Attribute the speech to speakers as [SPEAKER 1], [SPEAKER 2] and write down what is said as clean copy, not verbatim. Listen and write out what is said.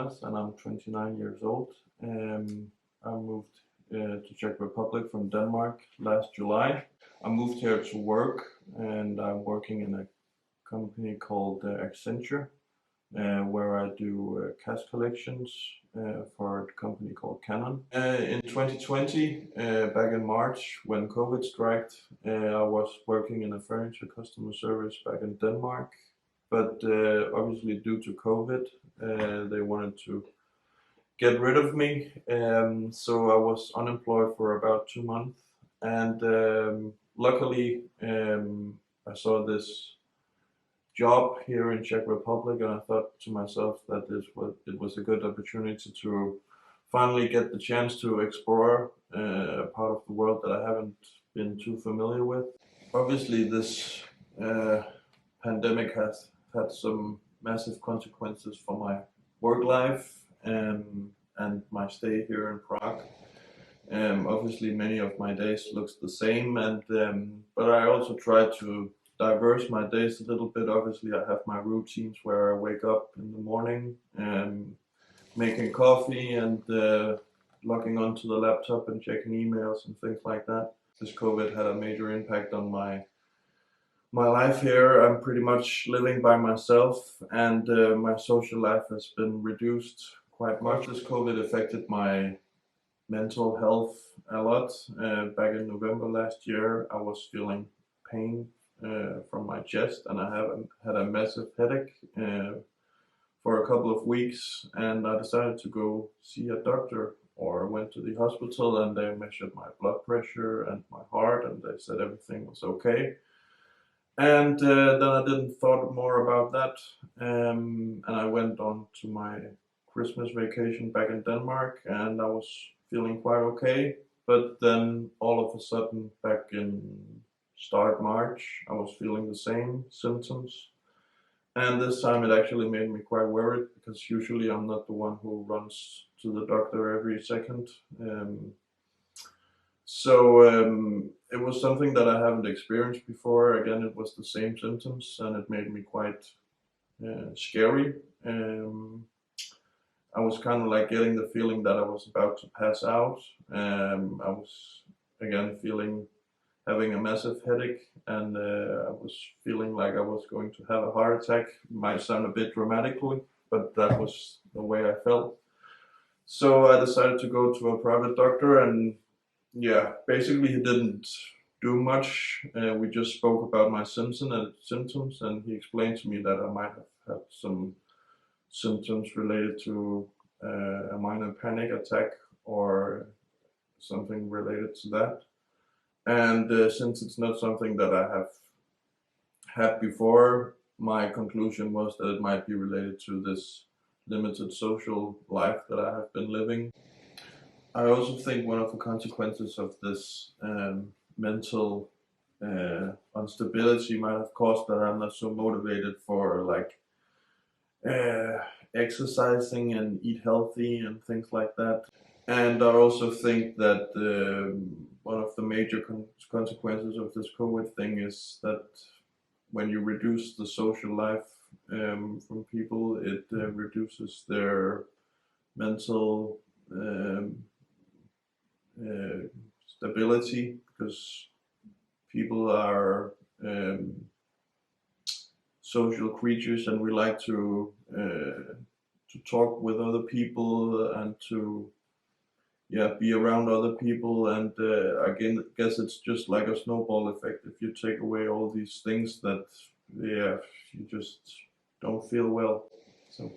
[SPEAKER 1] Thomas, and I'm 29 years old. I moved to Czech Republic from Denmark last July. I moved here to work, and I'm working in a company called Accenture, where I do cash collections for a company called Canon. In 2020, back in March, when COVID struck, I was working in a furniture customer service back in Denmark. But obviously, due to COVID, they wanted to get rid of me. So I was unemployed for about 2 months. And luckily, I saw this job here in Czech Republic, and I thought to myself that it was a good opportunity to finally get the chance to explore a part of the world that I haven't been too familiar with. Obviously, this pandemic has had some massive consequences for my work life and my stay here in Prague. Obviously, many of my days looks the same, but I also try to diverse my days a little bit. Obviously, I have my routines where I wake up in the morning, making coffee and logging onto the laptop and checking emails and things like that. This COVID had a major impact on my life here. I'm pretty much living by myself, and my social life has been reduced quite much. This COVID affected my mental health a lot. Back in November last year, I was feeling pain from my chest, and I had a massive headache for a couple of weeks, and I decided to go see a doctor, or went to the hospital, and they measured my blood pressure and my heart, and they said everything was okay. And then I didn't thought more about that, and I went on to my Christmas vacation back in Denmark, and I was feeling quite okay. But then all of a sudden, back in start March, I was feeling the same symptoms. And this time it actually made me quite worried, because usually I'm not the one who runs to the doctor every second. So it was something that I haven't experienced before. Again, it was the same symptoms, and it made me quite scary. I was kind of like getting the feeling that I was about to pass out. I was again having a massive headache, and I was feeling like I was going to have a heart attack. It might sound a bit dramatically, but that was the way I felt. So I decided to go to a private doctor, and yeah, basically he didn't do much. We just spoke about my symptoms, and he explained to me that I might have had some symptoms related to a minor panic attack or something related to that. And since it's not something that I have had before, my conclusion was that it might be related to this limited social life that I have been living. I also think one of the consequences of this mental instability might have caused that I'm not so motivated for like exercising and eat healthy and things like that. And I also think that one of the major consequences of this COVID thing is that when you reduce the social life from people, it reduces their mental stability, because people are social creatures, and we like to talk with other people and to be around other people. And again, I guess it's just like a snowball effect. If you take away all these things, that you just don't feel well. So